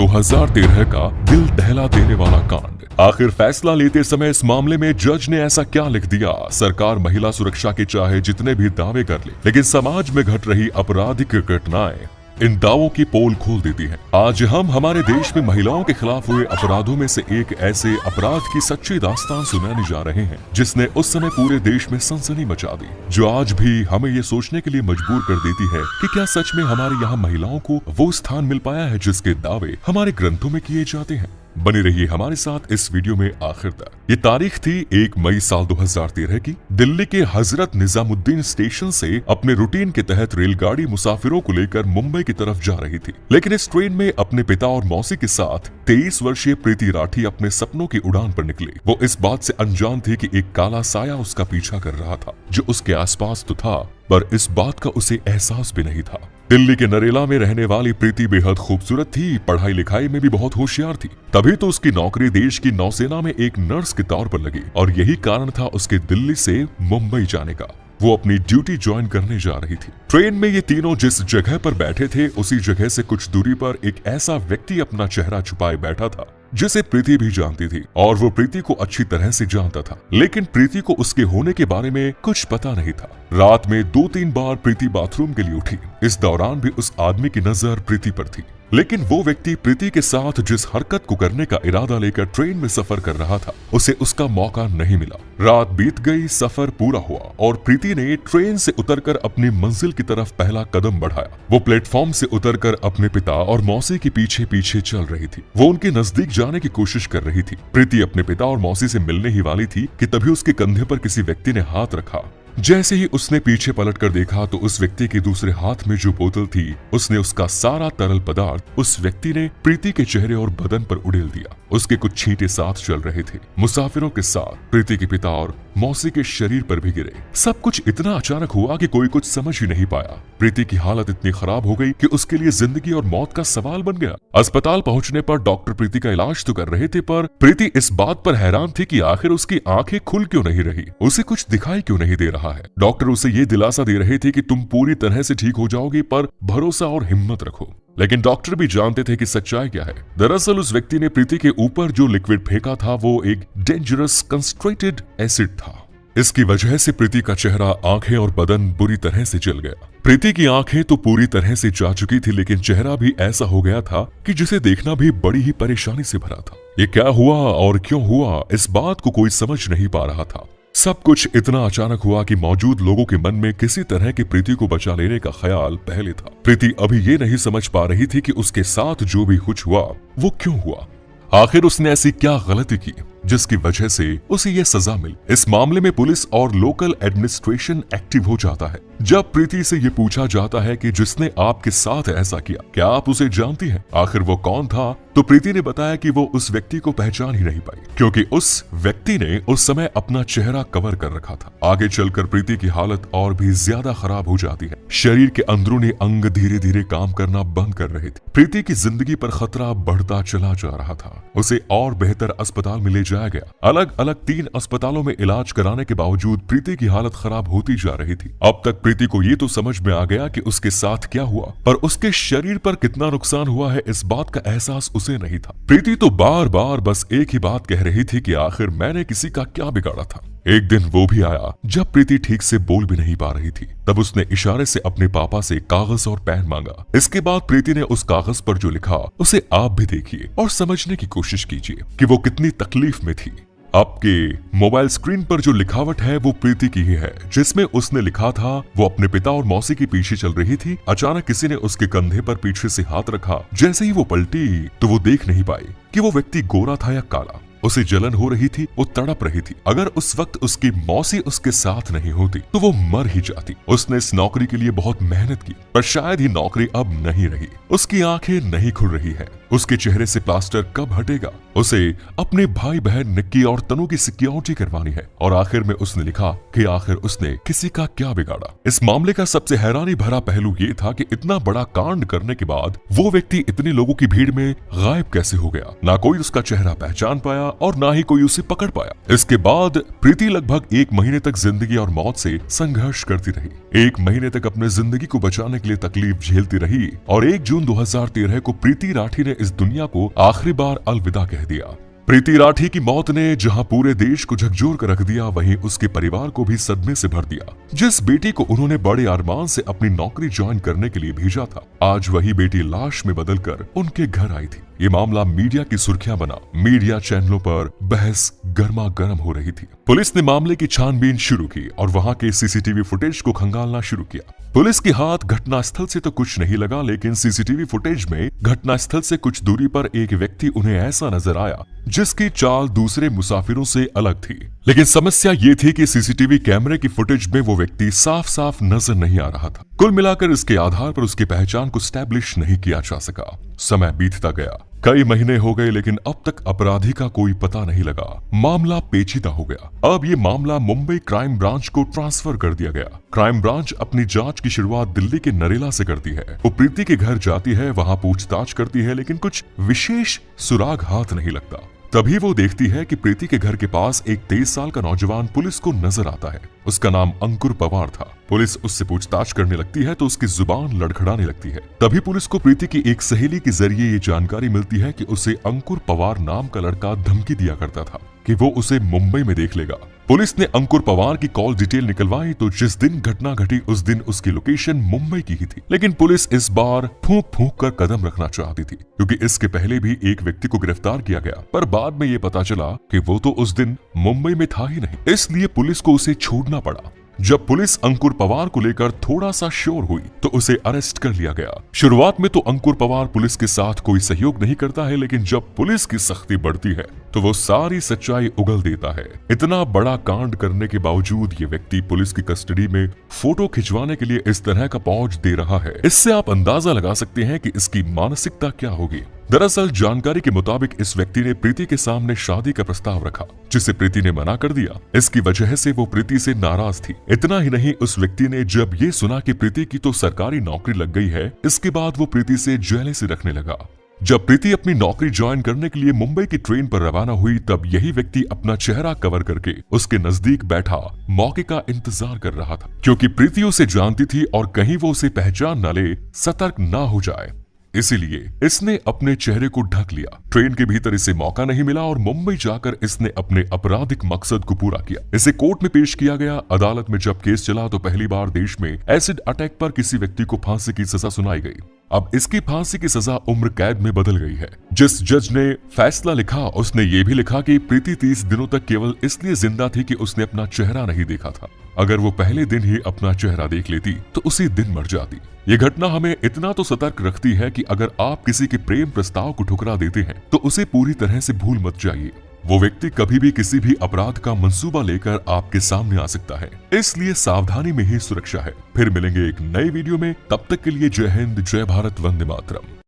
2013 का दिल दहला देने वाला कांड। आखिर फैसला लेते समय इस मामले में जज ने ऐसा क्या लिख दिया? सरकार महिला सुरक्षा के चाहे जितने भी दावे कर ले, लेकिन समाज में घट रही आपराधिक घटनाएं इन दावों की पोल खोल देती हैं। आज हम हमारे देश में महिलाओं के खिलाफ हुए अपराधों में से एक ऐसे अपराध की सच्ची दास्तान सुनाने जा रहे हैं जिसने उस समय पूरे देश में सनसनी मचा दी, जो आज भी हमें ये सोचने के लिए मजबूर कर देती है कि क्या सच में हमारे यहाँ महिलाओं को वो स्थान मिल पाया है जिसके दावे हमारे ग्रंथों में किए जाते हैं। बने रहिए हमारे साथ इस वीडियो में आखिर तक। ये तारीख थी 1 मई साल 2013 की। दिल्ली के हजरत निजामुद्दीन स्टेशन से अपने रूटीन के तहत रेलगाड़ी मुसाफिरों को लेकर मुंबई की तरफ जा रही थी, लेकिन इस ट्रेन में अपने पिता और मौसी के साथ 23 वर्षीय प्रीति राठी अपने सपनों की उड़ान पर निकली। वो इस बात से अनजान थी कि एक काला साया उसका पीछा कर रहा था, जो उसके आसपास तो था पर इस बात का उसे एहसास भी नहीं था। दिल्ली के नरेला में रहने वाली प्रीति बेहद खूबसूरत थी, पढ़ाई लिखाई में भी बहुत होशियार थी। तभी तो उसकी नौकरी देश की नौसेना में एक नर्स के तौर पर लगी और यही कारण था उसके दिल्ली से मुंबई जाने का। वो अपनी ड्यूटी ज्वाइन करने जा रही थी। ट्रेन में ये तीनों जिस जगह पर बैठे थे, उसी जगह से कुछ दूरी पर एक ऐसा व्यक्ति अपना चेहरा छुपाए बैठा था जिसे प्रीति भी जानती थी और वो प्रीति को अच्छी तरह से जानता था, लेकिन प्रीति को उसके होने के बारे में कुछ पता नहीं था। रात में 2-3 बार प्रीति बाथरूम के लिए उठी। इस दौरान भी उस आदमी की नजर प्रीति पर थी, लेकिन वो व्यक्ति प्रीति के साथ जिस हरकत को करने का इरादा लेकर ट्रेन में सफर कर रहा था, उसे उसका मौका नहीं मिला। रात बीत गई, सफर पूरा हुआ और प्रीति ने ट्रेन से उतरकर अपनी मंजिल की तरफ पहला कदम बढ़ाया। वो प्लेटफॉर्म से उतरकर अपने पिता और मौसी के पीछे पीछे चल रही थी। वो उनके नजदीक जाने की कोशिश कर रही थी। प्रीति अपने पिता और मौसी से मिलने ही वाली थी कि तभी उसके कंधे पर किसी व्यक्ति ने हाथ रखा। जैसे ही उसने पीछे पलटकर देखा तो उस व्यक्ति के दूसरे हाथ में जो बोतल थी, उसने उसका सारा तरल पदार्थ उस व्यक्ति ने प्रीति के चेहरे और बदन पर उड़ेल दिया। उसके कुछ छींटे साथ चल रहे थे। मुसाफिरों के साथ प्रीति के पिता और मौसी के शरीर पर भी गिरे। सब कुछ इतना अचानक हुआ कि कोई कुछ समझ ही नहीं पाया। प्रीति की हालत इतनी खराब हो गई कि उसके लिए जिंदगी और मौत का सवाल बन गया। अस्पताल पहुंचने पर डॉक्टर प्रीति का इलाज तो कर रहे थे, पर प्रीति इस बात पर हैरान थी कि आखिर उसकी आंखें खुल क्यों नहीं रही, उसे कुछ दिखाई क्यों नहीं दे रहा है। डॉक्टर उसे ये दिलासा दे रहे थे कि तुम पूरी तरह से ठीक हो जाओगी, पर भरोसा और हिम्मत रखो। लेकिन डॉक्टर भी जानते थे कि सच्चाई क्या है। दरअसल उस व्यक्ति ने प्रीति के ऊपर जो लिक्विड फेंका था वो एक डेंजरस कंसंट्रेटेड एसिड था। इसकी वजह से प्रीति का चेहरा, आंखें और बदन बुरी तरह से जल गया। प्रीति की आंखें तो पूरी तरह से जा चुकी थी, लेकिन चेहरा भी ऐसा हो गया था कि जिसे देखना भी बड़ी ही परेशानी से भरा था। ये क्या हुआ और क्यों हुआ, इस बात को कोई समझ नहीं पा रहा था। सब कुछ इतना अचानक हुआ कि मौजूद लोगों के मन में किसी तरह की प्रीति को बचा लेने का ख्याल पहले था। प्रीति अभी ये नहीं समझ पा रही थी कि उसके साथ जो भी कुछ हुआ वो क्यों हुआ। आखिर उसने ऐसी क्या गलती की जिसकी वजह से उसे ये सजा मिली। इस मामले में पुलिस और लोकल एडमिनिस्ट्रेशन एक्टिव हो जाता है। जब प्रीति से ये पूछा जाता है कि जिसने आपके साथ ऐसा किया, क्या आप उसे जानती हैं? आखिर वो कौन था? तो प्रीति ने बताया कि वो उस व्यक्ति को पहचान ही नहीं पाई, क्योंकि उस व्यक्ति ने उस समय अपना चेहरा कवर कर रखा था। आगे चलकर प्रीति की हालत और भी ज्यादा खराब हो जाती है। शरीर के अंदरूनी अंग धीरे धीरे काम करना बंद कर रहे थे। प्रीति की जिंदगी पर खतरा बढ़ता चला जा रहा था। उसे और बेहतर अस्पताल में ले जाया गया। अलग अलग 3 अस्पतालों में इलाज कराने के बावजूद प्रीति की हालत खराब होती जा रही थी। अब तक प्रीति को ये तो समझ में आ गया कि उसके साथ क्या हुआ, पर उसके शरीर पर कितना नुकसान हुआ है, इस बात का एहसास उसे नहीं था। प्रीति तो बार बार बस एक ही बात कह रही थी कि आखिर मैंने किसी का क्या बिगाड़ा था। एक दिन वो भी आया जब प्रीति ठीक से बोल भी नहीं पा रही थी। तब उसने इशारे से अपने पापा से कागज और पेन मांगा। इसके बाद प्रीति ने उस कागज पर जो लिखा उसे आप भी देखिए और समझने की कोशिश कीजिए कि वो कितनी तकलीफ में थी। आपके मोबाइल स्क्रीन पर जो लिखावट है वो प्रीति की ही है, जिसमें उसने लिखा था वो अपने पिता और मौसी के पीछे चल रही थी। अचानक किसी ने उसके कंधे पर पीछे से हाथ रखा। जैसे ही वो पलटी तो वो देख नहीं पाई कि वो व्यक्ति गोरा था या काला। उसे जलन हो रही थी, वो तड़प रही थी। अगर उस वक्त उसकी मौसी उसके साथ नहीं होती तो वो मर ही जाती। उसने इस नौकरी के लिए बहुत मेहनत की, पर शायद ही नौकरी अब नहीं रही। उसकी आंखें नहीं खुल रही है। उसके चेहरे से प्लास्टर कब हटेगा, उसे अपने भाई बहन निक्की और तनु की सिक्योरिटी करवानी है। और आखिर में उसने लिखा कि आखिर उसने किसी का क्या बिगाड़ा। इस मामले का सबसे हैरानी भरा पहलू ये था कि इतना बड़ा कांड करने के बाद वो व्यक्ति इतने लोगों की भीड़ में गायब कैसे हो गया। ना कोई उसका चेहरा पहचान पाया और ना ही कोई उसे पकड़ पाया। इसके बाद प्रीति लगभग 1 महीने तक जिंदगी और मौत से संघर्ष करती रही। 1 महीने तक अपने जिंदगी को बचाने के लिए तकलीफ झेलती रही और 1 जून 2013 को प्रीति राठी ने इस दुनिया को आखिरी बार अलविदा कह दिया। प्रीति राठी की मौत ने जहां पूरे देश को झकझोर कर रख दिया, वहीं उसके परिवार को भी सदमे से भर दिया। जिस बेटी को उन्होंने बड़े अरमान से अपनी नौकरी ज्वाइन करने के लिए भेजा था, आज वही बेटी लाश में बदलकर उनके घर आई थी। ये मामला मीडिया की सुर्खियां बना। मीडिया चैनलों पर बहस गर्मा गर्म हो रही थी। पुलिस ने मामले की छानबीन शुरू की और वहां के सीसीटीवी फुटेज को खंगालना शुरू किया। पुलिस के हाथ घटनास्थल से तो कुछ नहीं लगा, लेकिन सीसीटीवी फुटेज में घटनास्थल से कुछ दूरी पर एक व्यक्ति उन्हें ऐसा नजर आया जिसकी चाल दूसरे मुसाफिरों से अलग थी। लेकिन समस्या ये थी कि सीसीटीवी कैमरे की फुटेज में वो व्यक्ति साफ साफ नजर नहीं आ रहा था। कुल मिलाकर इसके आधार पर उसकी पहचान को स्टैब्लिश नहीं किया जा सका। समय बीतता गया, कई महीने हो गए, लेकिन अब तक अपराधी का कोई पता नहीं लगा। मामला पेचीदा हो गया। अब ये मामला मुंबई क्राइम ब्रांच को ट्रांसफर कर दिया गया। क्राइम ब्रांच अपनी जांच की शुरुआत दिल्ली के नरेला से करती है। वो प्रीति के घर जाती है, वहां पूछताछ करती है, लेकिन कुछ विशेष सुराग हाथ नहीं लगता। तभी वो देखती है कि प्रीति के घर के पास एक 23 साल का नौजवान पुलिस को नजर आता है। उसका नाम अंकुर पवार था। पुलिस उससे पूछताछ करने लगती है तो उसकी जुबान लड़खड़ाने लगती है। तभी पुलिस को प्रीति की एक सहेली के जरिए ये जानकारी मिलती है कि उसे अंकुर पवार नाम का लड़का धमकी दिया करता था कि वो उसे मुंबई में देख लेगा। पुलिस ने अंकुर पवार की कॉल डिटेल निकलवाई तो जिस दिन घटना घटी उस दिन उसकी लोकेशन मुंबई की ही थी। लेकिन पुलिस इस बार फूंक फूंक कर कदम रखना चाहती थी, क्योंकि इसके पहले भी एक व्यक्ति को गिरफ्तार किया गया, पर बाद में ये पता चला कि वो तो उस दिन मुंबई में था ही नहीं। इसलिए पुलिस को उसे छोड़ना पड़ा। जब पुलिस अंकुर पवार को लेकर थोड़ा सा श्योर हुई तो उसे अरेस्ट कर लिया गया। शुरुआत में तो अंकुर पवार पुलिस के साथ कोई सहयोग नहीं करता है, लेकिन जब पुलिस की सख्ती बढ़ती है तो वो सारी सच्चाई उगल देता है। इतना बड़ा कांड करने के बावजूद ये व्यक्ति पुलिस की कस्टडी में फोटो खिंचवाने के लिए इस तरह का पहुंच दे रहा है। इससे आप अंदाजा लगा सकते हैं कि इसकी मानसिकता क्या होगी। दरअसल जानकारी के मुताबिक इस व्यक्ति ने प्रीति के सामने शादी का प्रस्ताव रखा, जिसे प्रीति ने मना कर दिया। इसकी वजह से वो प्रीति से नाराज थी। इतना ही नहीं, उस व्यक्ति ने जब ये सुना कि प्रीति की तो सरकारी नौकरी लग गई है, इसके बाद वो प्रीति से जेलसी रखने लगा। जब प्रीति अपनी नौकरी ज्वाइन करने के लिए मुंबई की ट्रेन पर रवाना हुई, तब यही व्यक्ति अपना चेहरा कवर करके उसके नजदीक बैठा मौके का इंतजार कर रहा था, क्योंकि प्रीति उसे जानती थी और कहीं वो उसे पहचान न ले, सतर्क ना हो जाए। इसीलिए इसने अपने चेहरे को ढक लिया। ट्रेन के भीतर इसे मौका नहीं मिला और मुंबई जाकर इसने अपने आपराधिक मकसद को पूरा किया। इसे कोर्ट में पेश किया गया। अदालत में जब केस चला तो पहली बार देश में एसिड अटैक पर किसी व्यक्ति को फांसी की सजा सुनाई गई। अब इसकी फांसी की सजा उम्र कैद में बदल गई है। जिस जज ने फैसला लिखा उसने ये भी लिखा कि प्रीति 30 दिनों तक केवल इसलिए जिंदा थी कि उसने अपना चेहरा नहीं देखा था। अगर वो पहले दिन ही अपना चेहरा देख लेती तो उसी दिन मर जाती। ये घटना हमें इतना तो सतर्क रखती है कि अगर आप किसी के प्रेम प्रस्ताव को ठुकरा देते हैं तो उसे पूरी तरह से भूल मत जाइए। वो व्यक्ति कभी भी किसी भी अपराध का मंसूबा लेकर आपके सामने आ सकता है, इसलिए सावधानी में ही सुरक्षा है। फिर मिलेंगे एक नए वीडियो में, तब तक के लिए जय हिंद, जय भारत, वंदे मातरम।